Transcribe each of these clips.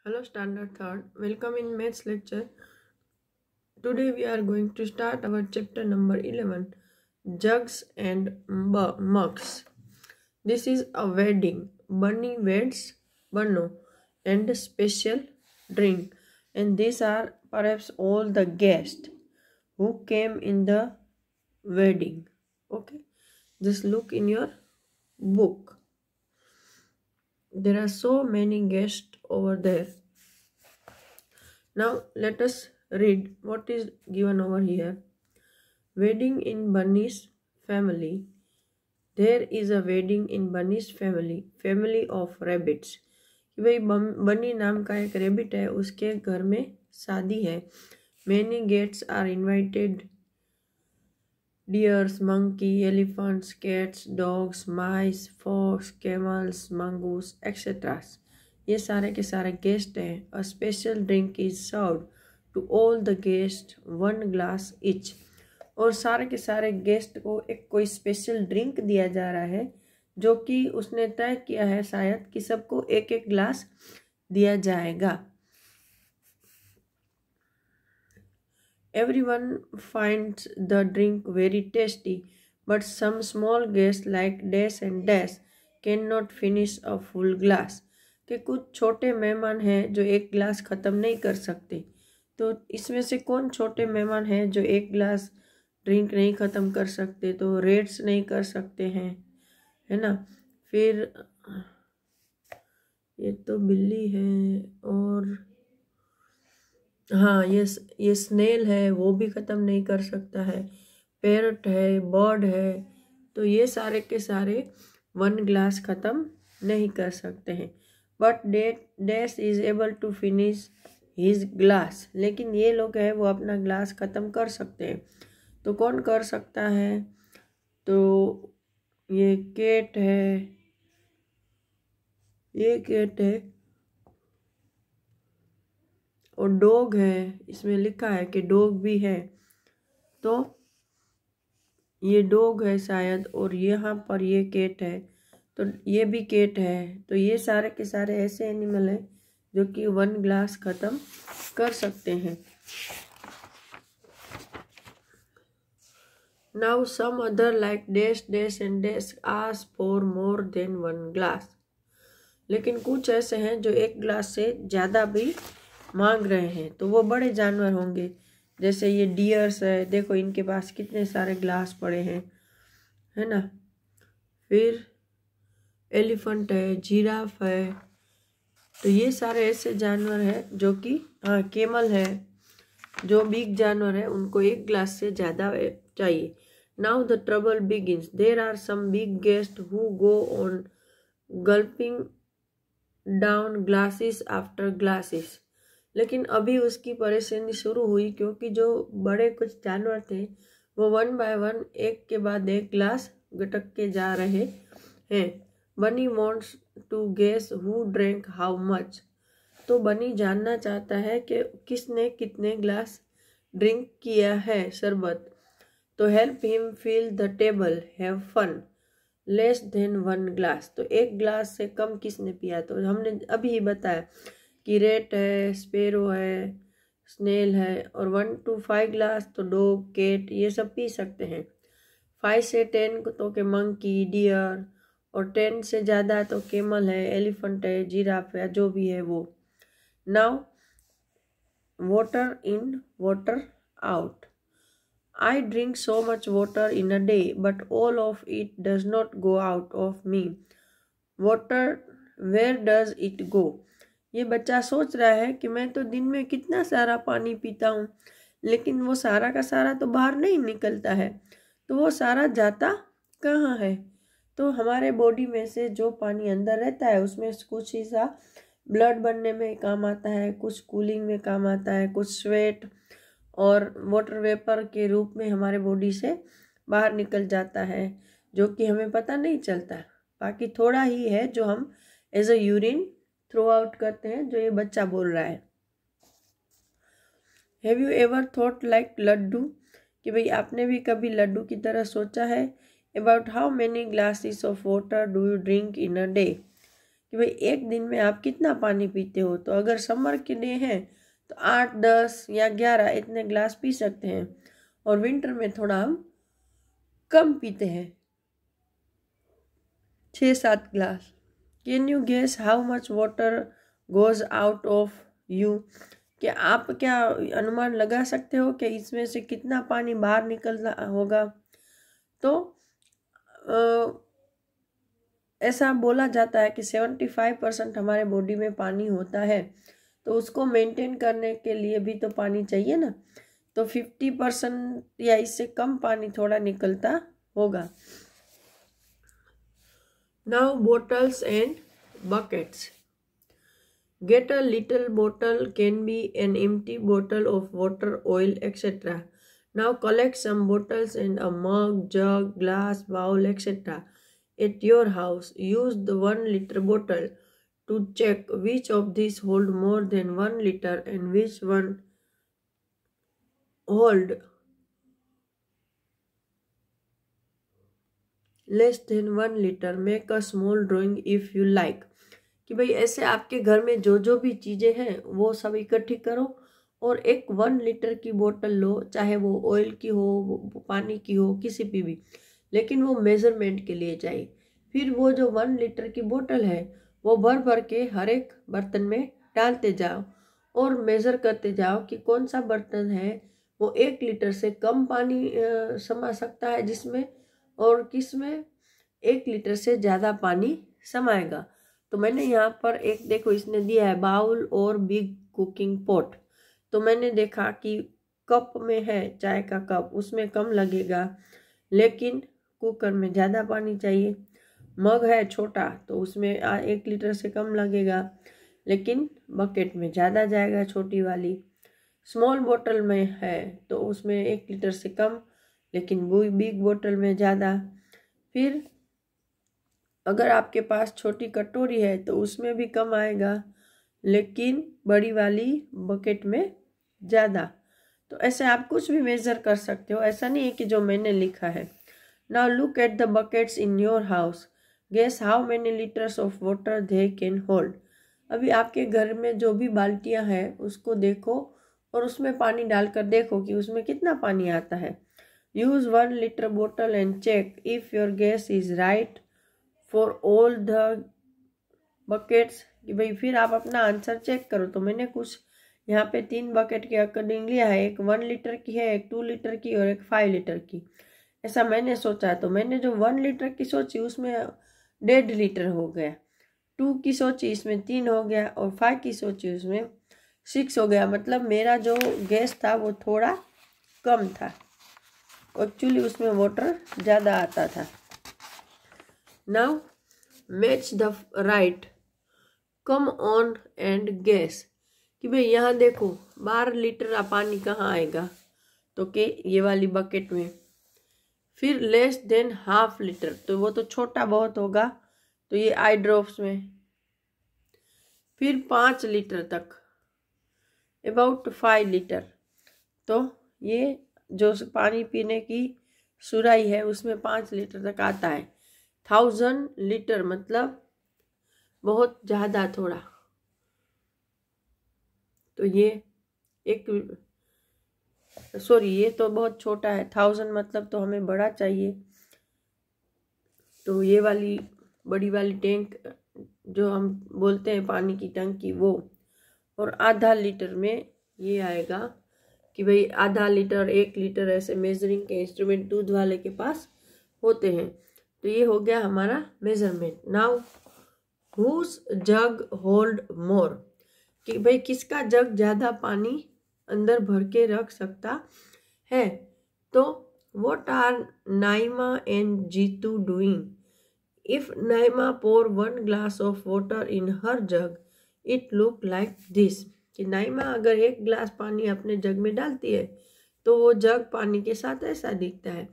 Hello Standard Third, welcome in maths lecture. Today we are going to start our chapter number 11, Jugs and Mugs. This is a wedding. Bunny weds Bunno and a special drink. And these are perhaps all the guests who came in the wedding. Okay, just look in your book. There are so many guests over there. Now let us read what is given over here. Wedding in Bunny's family. There is a wedding in Bunny's family, family of rabbits. कि भाई बनी नाम का एक rebate है, उसके घर में शादी है. Many guests are invited. Deers, monkey, elephants, cats, dogs, mice, fox, camels, mongoose, etc. ये सारे के सारे गेस्ट हैं. A special drink is served to all the guest, 1 glass each. और सारे के सारे गेस्ट को एक कोई स्पेशल ड्रिंक दिया जा रहा है, जो कि उसने तय किया है शायद कि सबको एक एक ग्लास दिया जाएगा. Everyone finds the drink very tasty, but some small guests like Dash and Dash cannot finish a full glass. कि कुछ छोटे मेहमान हैं जो एक ग्लास ख़त्म नहीं कर सकते. तो इसमें से कौन छोटे मेहमान हैं जो एक ग्लास ड्रिंक नहीं ख़त्म कर सकते? तो रेड्स नहीं कर सकते हैं, है ना. फिर ये तो बिल्ली है, और हाँ ये स्नेल है, वो भी ख़त्म नहीं कर सकता है. पैरट है, बर्ड है. तो ये सारे के सारे 1 ग्लास ख़त्म नहीं कर सकते हैं. But dash is able to finish his glass. लेकिन ये लोग है वो अपना ग्लास ख़त्म कर सकते हैं. तो कौन कर सकता है? तो ये कैट है, और डॉग है. इसमें लिखा है कि डॉग भी है, तो ये डॉग है शायद, और यहाँ पर ये कैट है, तो ये भी कैट है. तो ये सारे के सारे ऐसे एनिमल हैं जो कि 1 ग्लास ख़त्म कर सकते हैं. Now some other like dash dash and dash ask for more than 1 glass. लेकिन कुछ ऐसे हैं जो 1 ग्लास से ज़्यादा भी मांग रहे हैं. तो वो बड़े जानवर होंगे, जैसे ये डियर्स है. देखो इनके पास कितने सारे ग्लास पड़े हैं, है ना. फिर एलिफेंट है, जिराफ है. तो ये सारे ऐसे जानवर हैं जो कि केमल है. जो बिग जानवर है उनको 1 ग्लास से ज़्यादा चाहिए. Now the trouble begins. There are some big guest who go on gulping down glasses after glasses. लेकिन अभी उसकी परेशानी शुरू हुई, क्योंकि जो बड़े कुछ जानवर थे वो 1 बाय 1 एक के बाद एक ग्लास गटक के जा रहे हैं. Bunny wants to guess who drink how much. तो बनी जानना चाहता है कि किसने कितने ग्लास ड्रिंक किया है शरबत. तो help him fill the table, have fun. Less than 1 glass. तो 1 ग्लास से कम किसने पिया? तो हमने अभी ही बताया कि रेट है, स्पेरो है, स्नेल है. और 1 to 5 ग्लास तो डॉग, कैट ये सब पी सकते हैं. 5 से 10 तो के मंकी, डियर. और 10 से ज़्यादा तो केमल है, एलिफेंट है, जिराफ है, जो भी है वो. Now water in water out. I drink so much water in a day, but all of it does not go out of me. Water, where does it go? ये बच्चा सोच रहा है कि मैं तो दिन में कितना सारा पानी पीता हूँ, लेकिन वो सारा का सारा तो बाहर नहीं निकलता है. तो वो सारा जाता कहाँ है? तो हमारे बॉडी में से जो पानी अंदर रहता है उसमें कुछ हिस्सा ब्लड बनने में काम आता है, कुछ कूलिंग में काम आता है, कुछ स्वेट और वाटर वेपर के रूप में हमारे बॉडी से बाहर निकल जाता है, जो कि हमें पता नहीं चलता. बाकी थोड़ा ही है जो हम as a urine throw out करते हैं, जो ये बच्चा बोल रहा है. Have you ever thought like laddoo. कि भाई आपने भी कभी लड्डू की तरह सोचा है. About how many glasses of water do you drink in a day. कि भाई एक दिन में आप कितना पानी पीते हो। तो अगर समर के डे हैं तो 8, 10 या 11 इतने ग्लास पी सकते हैं, और विंटर में थोड़ा हम कम पीते हैं, 6-7 glass. Can you guess how much water goes out of you? कि आप क्या अनुमान लगा सकते हो कि इसमें से कितना पानी बाहर निकलना होगा? तो ऐसा बोला जाता है कि 75% हमारे बॉडी में पानी होता है, तो उसको मेंटेन करने के लिए भी तो पानी चाहिए ना। तो 50% या इससे कम पानी थोड़ा निकलता होगा। Now bottles and buckets. Get a little bottle, can be an empty bottle of water, oil, etc. Now collect some bottles and a mug, jug, glass, bowl, etc. At your house. Use the 1 liter bottle to check which of these hold more than 1 liter and which one hold less than 1 liter. Make a small drawing if you like. कि भाई ऐसे आपके घर में जो जो भी चीज़ें हैं वो सब इकट्ठी करो और एक 1 लीटर की बोतल लो, चाहे वो ऑयल की हो, वो पानी की हो, किसी भी, लेकिन वो मेज़रमेंट के लिए चाहिए। फिर वो जो 1 लीटर की बोतल है वो भर भर के हर एक बर्तन में डालते जाओ और मेज़र करते जाओ कि कौन सा बर्तन है वो 1 लीटर से कम पानी समा सकता है जिसमें, और किस में 1 लीटर से ज़्यादा पानी समाएगा। तो मैंने यहाँ पर एक देखो इसने दिया है बाउल और बिग कुकिंग पॉट। तो मैंने देखा कि कप में है चाय का कप, उसमें कम लगेगा लेकिन कुकर में ज़्यादा पानी चाहिए। मग है छोटा तो उसमें 1 लीटर से कम लगेगा लेकिन बकेट में ज़्यादा जाएगा छोटी वाली। स्मॉल बोतल में है तो उसमें 1 लीटर से कम लेकिन बिग बोतल में ज़्यादा। फिर अगर आपके पास छोटी कटोरी है तो उसमें भी कम आएगा लेकिन बड़ी वाली बकेट में ज़्यादा। तो ऐसे आप कुछ भी मेज़र कर सकते हो, ऐसा नहीं है कि जो मैंने लिखा है। Now look at the buckets in your house, guess how many litres of water they can hold. अभी आपके घर में जो भी बाल्टियां हैं उसको देखो और उसमें पानी डालकर देखो कि उसमें कितना पानी आता है। यूज़ 1 लीटर बोतल and check if your guess is right for all the buckets. कि भाई फिर आप अपना आंसर चेक करो। तो मैंने कुछ यहाँ पे 3 बकेट के अकॉर्डिंग लिया है, एक 1 लीटर की है, एक 2 लीटर की और एक 5 लीटर की। ऐसा मैंने सोचा, तो मैंने जो 1 लीटर की सोची उसमें 1.5 लीटर हो गया, 2 की सोची इसमें 3 हो गया और 5 की सोची उसमें 6 हो गया। मतलब मेरा जो गैस था वो थोड़ा कम था, एक्चुअली उसमें वाटर ज़्यादा आता था। Now match the right, come on and gas. कि भाई यहाँ देखो 12 लीटर पानी कहाँ आएगा, तो के ये वाली बकेट में। फिर लेस देन हाफ लीटर, तो वो तो छोटा बहुत होगा, तो ये आई ड्रॉप्स में। फिर 5 लीटर तक, अबाउट 5 लीटर, तो ये जो पानी पीने की सुराही है उसमें 5 लीटर तक आता है। 1000 लीटर मतलब बहुत ज़्यादा थोड़ा, तो ये ये तो बहुत छोटा है। 1000 मतलब तो हमें बड़ा चाहिए, तो ये वाली बड़ी वाली टैंक जो हम बोलते हैं पानी की टंकी वो। और आधा लीटर में ये आएगा कि भाई आधा लीटर 1 लीटर ऐसे मेजरिंग के इंस्ट्रूमेंट दूध वाले के पास होते हैं। तो ये हो गया हमारा measurement. Now whose jug hold मोर, कि भाई किसका जग ज़्यादा पानी अंदर भर के रख सकता है। तो what are Naima and Jeetu doing? If Naima pour 1 glass of water in her jug it look like this. कि नाइमा अगर 1 ग्लास पानी अपने जग में डालती है तो वो जग पानी के साथ ऐसा दिखता है।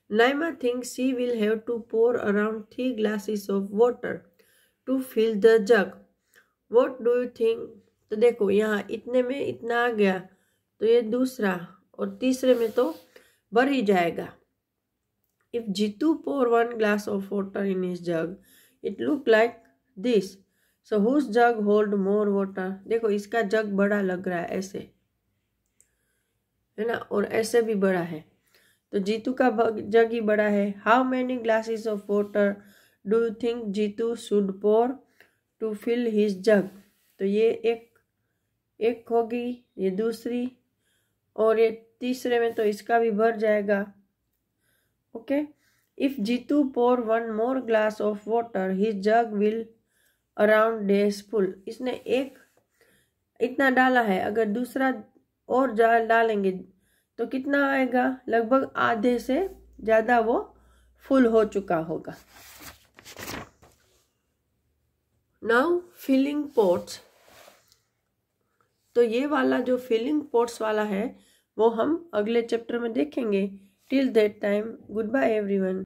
Naima thinks she will have to pour around 3 glasses of water to fill the jug. What do you think? तो देखो यहाँ इतने में इतना आ गया, तो ये दूसरा और तीसरे में तो बढ़ ही जाएगा। If Jeetu pour 1 glass of water in his jug it look like this. So whose jug hold more water, देखो इसका जग बड़ा लग रहा है ऐसे, है ना, और ऐसे भी बड़ा है, तो जीतू का जग ही बड़ा है। How many glasses of water do you think Jitu should pour to fill his jug, तो ये एक होगी, ये दूसरी, और ये तीसरे में तो इसका भी भर जाएगा। Okay, if Jeetu pour one more glass of water his jug will around dash full, इसने एक इतना डाला है, अगर दूसरा और डालेंगे तो कितना आएगा, लगभग आधे से ज्यादा वो फुल हो चुका होगा। नाउ फिलिंग पॉट्स, तो ये वाला जो फिलिंग पॉट्स वाला है वो हम अगले चैप्टर में देखेंगे। Till that time good bye everyone.